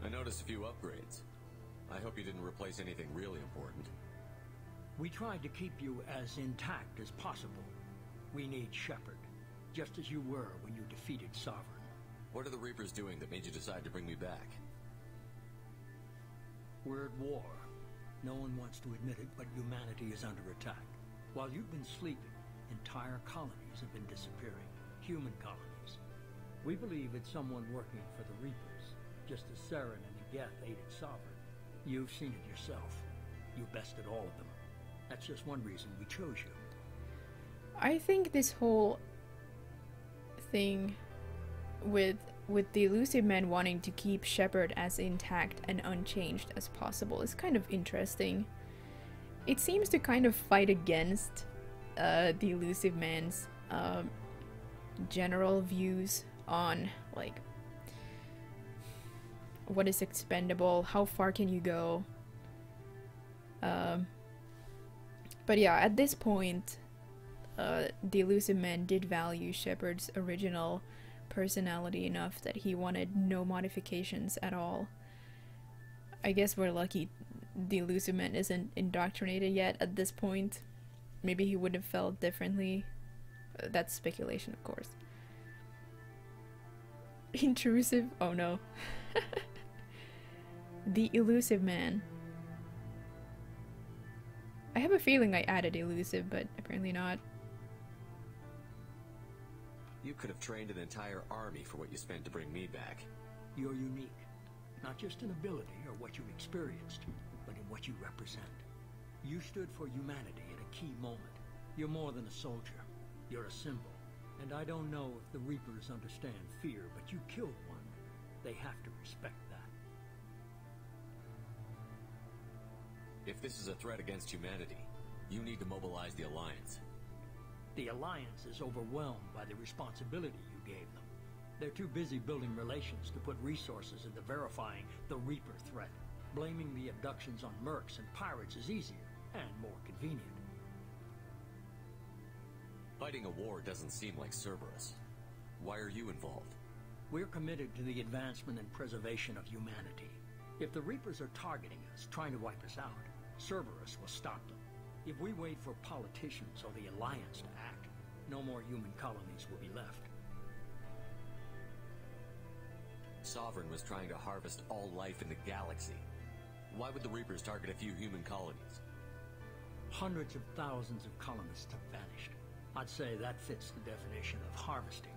I noticed a few upgrades. I hope you didn't replace anything really important. We tried to keep you as intact as possible. We need Shepard, just as you were when you defeated Sovereign. What are the Reapers doing that made you decide to bring me back? We're at war. No one wants to admit it, but humanity is under attack. While you've been sleeping, entire colonies have been disappearing. Human colonies. We believe it's someone working for the Reapers, just as Saren and Geth aided Sovereign. You've seen it yourself. You bested all of them. That's just one reason we chose you. I think this whole thing with the Elusive Man wanting to keep Shepard as intact and unchanged as possible is kind of interesting. It seems to kind of fight against the Elusive Man's general views on like what is expendable, how far can you go. But yeah, at this point, the Elusive Man did value Shepard's original personality enough that he wanted no modifications at all. I guess we're lucky the Elusive Man isn't indoctrinated yet at this point. Maybe he would have felt differently. That's speculation, of course. Intrusive? Oh no. The Elusive Man. I have a feeling I added elusive, but apparently not. You could have trained an entire army for what you spent to bring me back. You're unique. Not just in ability or what you've experienced, but in what you represent. You stood for humanity at a key moment. You're more than a soldier. You're a symbol. And I don't know if the Reapers understand fear, but you killed one. They have to respect that. If this is a threat against humanity, you need to mobilize the Alliance. The Alliance is overwhelmed by the responsibility you gave them. They're too busy building relations to put resources into verifying the Reaper threat. Blaming the abductions on mercs and pirates is easier and more convenient. Fighting a war doesn't seem like Cerberus. Why are you involved? We're committed to the advancement and preservation of humanity. If the Reapers are targeting us, trying to wipe us out, Cerberus will stop them. If we wait for politicians or the Alliance to act, no more human colonies will be left. Sovereign was trying to harvest all life in the galaxy. Why would the Reapers target a few human colonies? Hundreds of thousands of colonists have vanished. I'd say that fits the definition of harvesting.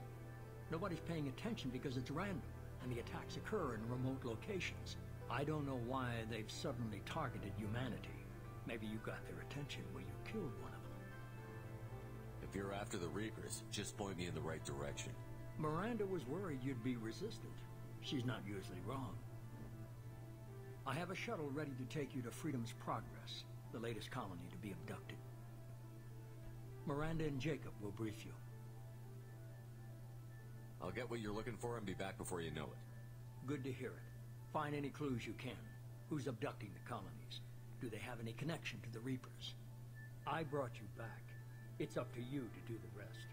Nobody's paying attention because it's random, and the attacks occur in remote locations. I don't know why they've suddenly targeted humanity. Maybe you got their attention when you killed one of them. If you're after the Reapers, just point me in the right direction. Miranda was worried you'd be resistant. She's not usually wrong. I have a shuttle ready to take you to Freedom's Progress, the latest colony to be abducted. Miranda and Jacob will brief you. I'll get what you're looking for and be back before you know it. Good to hear it. Find any clues you can. Who's abducting the colonies? Do they have any connection to the Reapers? I brought you back. It's up to you to do the rest.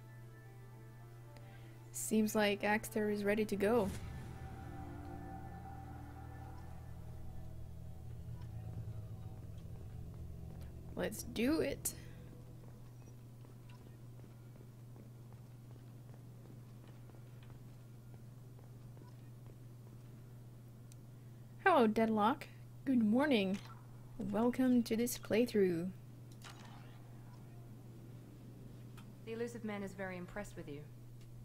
Seems like Axtar is ready to go. Let's do it. Hello, Deadlock. Good morning. Welcome to this playthrough. The Elusive Man is very impressed with you.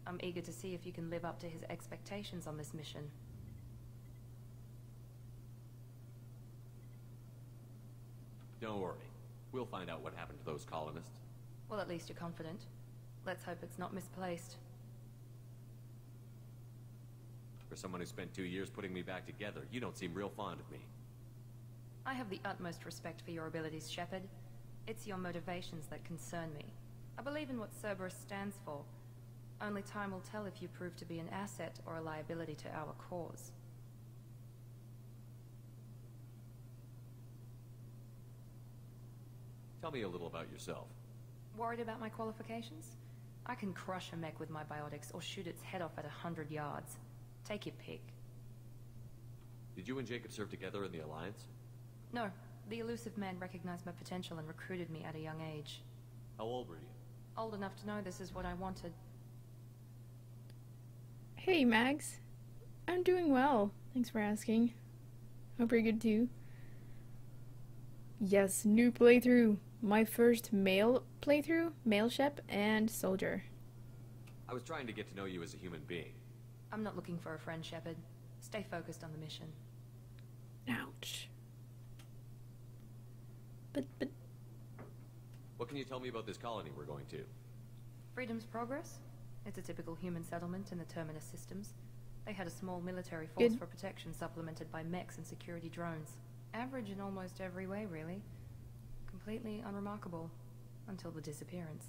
I'm eager to see if you can live up to his expectations on this mission. Don't worry. We'll find out what happened to those colonists. Well, at least you're confident. Let's hope it's not misplaced. For someone who spent 2 years putting me back together, you don't seem real fond of me. I have the utmost respect for your abilities, Shepard. It's your motivations that concern me. I believe in what Cerberus stands for. Only time will tell if you prove to be an asset or a liability to our cause. Tell me a little about yourself. Worried about my qualifications? I can crush a mech with my biotics or shoot its head off at 100 yards. Take your pick. Did you and Jacob serve together in the Alliance? No. The elusive man recognized my potential and recruited me at a young age. How old were you? Old enough to know this is what I wanted. Hey, Mags. I'm doing well. Thanks for asking. Hope you're good too. Yes, new playthrough. My first male playthrough, male Shep and soldier. I was trying to get to know you as a human being. I'm not looking for a friend, Shepard. Stay focused on the mission. Ouch. But... What can you tell me about this colony we're going to? Freedom's Progress? It's a typical human settlement in the Terminus systems. They had a small military force for protection supplemented by mechs and security drones. Average in almost every way, really. Completely unremarkable. Until the disappearance.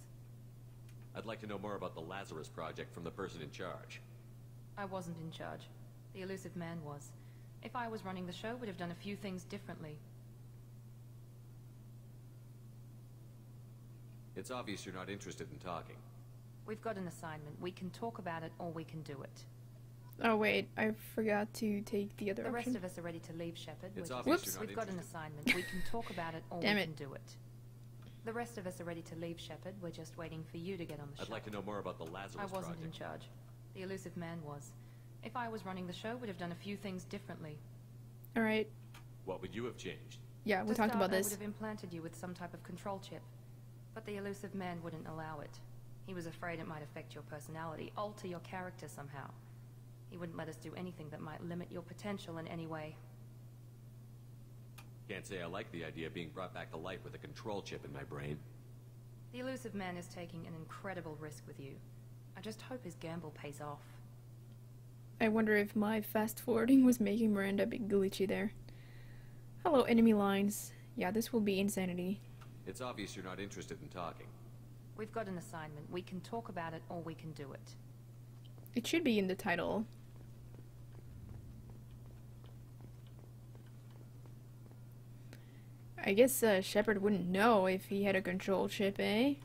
I'd like to know more about the Lazarus project from the person in charge. I wasn't in charge. The elusive man was. If I was running the show, would have done a few things differently. It's obvious you're not interested in talking. We've got an assignment. We can talk about it, or we can do it. Oh wait, I forgot to take the other option. The rest of us are ready to leave, Shepard. It's obvious you're not We've got an assignment. We can talk about it, or we can do it. The rest of us are ready to leave, Shepard. We're just waiting for you to get on the show. I'd like to know more about the Lazarus project. I wasn't in charge. The elusive man was. If I was running the show, would have done a few things differently. Alright. What would you have changed? Yeah, we talked about this. I would have implanted you with some type of control chip. But the elusive man wouldn't allow it. He was afraid it might affect your personality, alter your character somehow. He wouldn't let us do anything that might limit your potential in any way. Can't say I like the idea of being brought back to life with a control chip in my brain. The elusive man is taking an incredible risk with you. I just hope his gamble pays off. I wonder if my fast forwarding was making Miranda a bit glitchy there. Hello, enemy lines. Yeah, this will be insanity. It's obvious you're not interested in talking. We've got an assignment. We can talk about it, or we can do it. It should be in the title. I guess Shepard wouldn't know if he had a control chip, eh?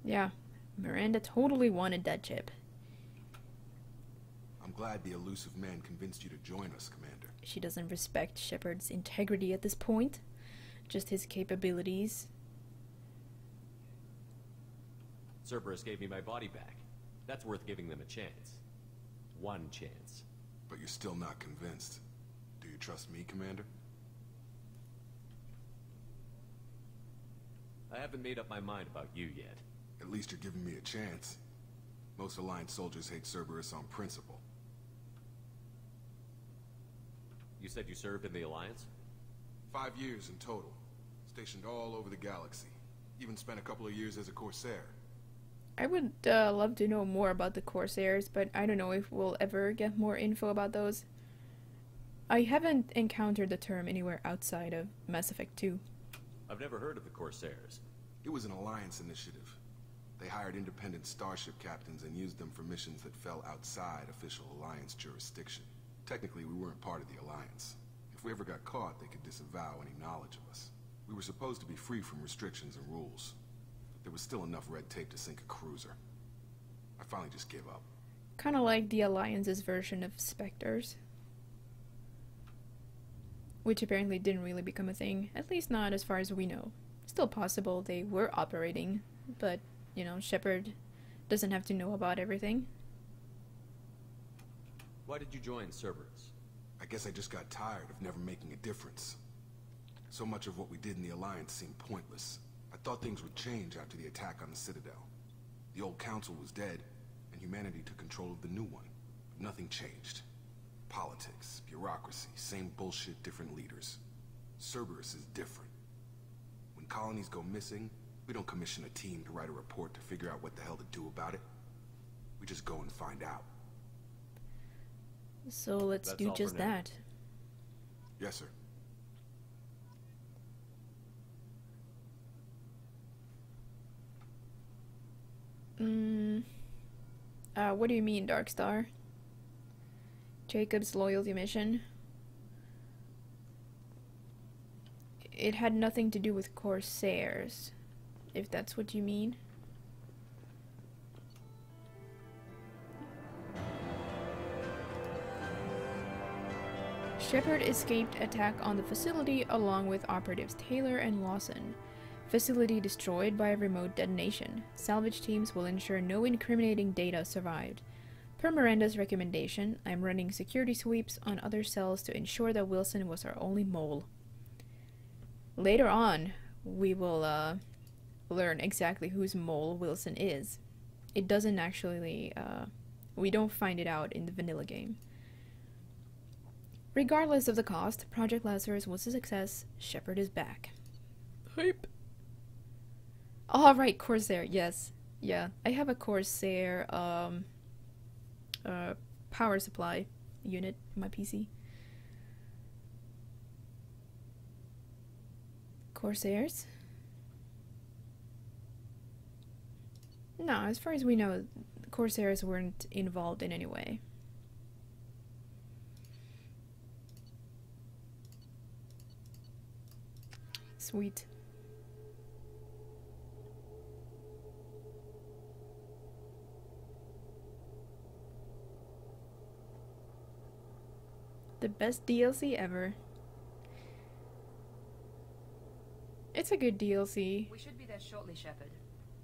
Yeah, Miranda totally wanted that chip. I'm glad the elusive man convinced you to join us, Commander. She doesn't respect Shepard's integrity at this point, just his capabilities. Cerberus gave me my body back. That's worth giving them a chance. One chance. But you're still not convinced. Do you trust me, Commander? I haven't made up my mind about you yet. At least you're giving me a chance. Most Alliance soldiers hate Cerberus on principle. You said you served in the Alliance? 5 years in total. Stationed all over the galaxy. Even spent a couple of years as a Corsair. I would love to know more about the Corsairs, but I don't know if we'll ever get more info about those. I haven't encountered the term anywhere outside of Mass Effect 2. I've never heard of the Corsairs. It was an Alliance initiative. They hired independent starship captains and used them for missions that fell outside official Alliance jurisdiction. Technically, we weren't part of the Alliance. If we ever got caught, they could disavow any knowledge of us. We were supposed to be free from restrictions and rules. But there was still enough red tape to sink a cruiser. I finally just gave up. Kinda like the Alliance's version of Spectres. Which apparently didn't really become a thing, at least not as far as we know. Still possible they were operating, but, you know, Shepard doesn't have to know about everything. Why did you join Cerberus? I guess I just got tired of never making a difference. So much of what we did in the Alliance seemed pointless. I thought things would change after the attack on the Citadel. The old council was dead, and humanity took control of the new one. But nothing changed. Politics, bureaucracy, same bullshit, different leaders. Cerberus is different. When colonies go missing, we don't commission a team to write a report to figure out what the hell to do about it. We just go and find out. So let's do just that. Yes, sir. What do you mean, Darkstar? Jacob's loyalty mission? It had nothing to do with Corsairs, if that's what you mean. Shepard escaped attack on the facility along with operatives Taylor and Lawson. Facility destroyed by a remote detonation. Salvage teams will ensure no incriminating data survived. Per Miranda's recommendation, I'm running security sweeps on other cells to ensure that Wilson was our only mole. Later on, we will learn exactly whose mole Wilson is. It doesn't actually, we don't find it out in the vanilla game. Regardless of the cost, Project Lazarus was a success. Shepard is back. Hype! Oh, right, Corsair, yes. Yeah, I have a Corsair, power supply unit in my PC. Corsairs? No, as far as we know, Corsairs weren't involved in any way. Sweet. The best DLC ever. It's a good DLC. We should be there shortly, Shepard.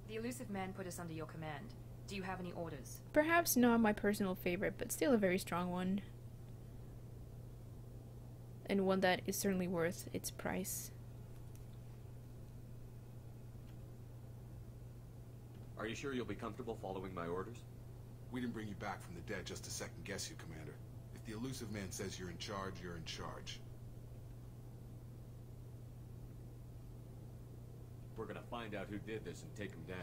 The elusive man put us under your command. Do you have any orders? Perhaps not my personal favorite, but still a very strong one. And one that is certainly worth its price. Are you sure you'll be comfortable following my orders? We didn't bring you back from the dead just to second guess you, Commander. If the elusive man says you're in charge, you're in charge. We're gonna find out who did this and take him down.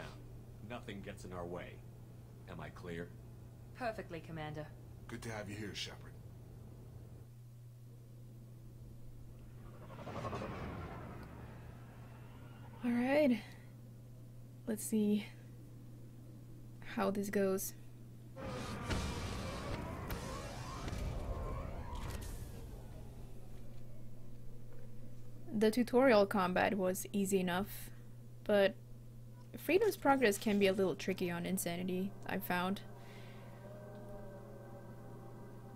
Nothing gets in our way. Am I clear? Perfectly, Commander. Good to have you here, Shepard. Alright. Let's see how this goes. The tutorial combat was easy enough, but Freedom's Progress can be a little tricky on Insanity, I've found.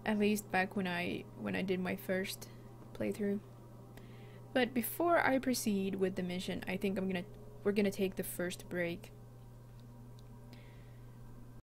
At least back when I did my first playthrough. But before I proceed with the mission, I think we're gonna take the first break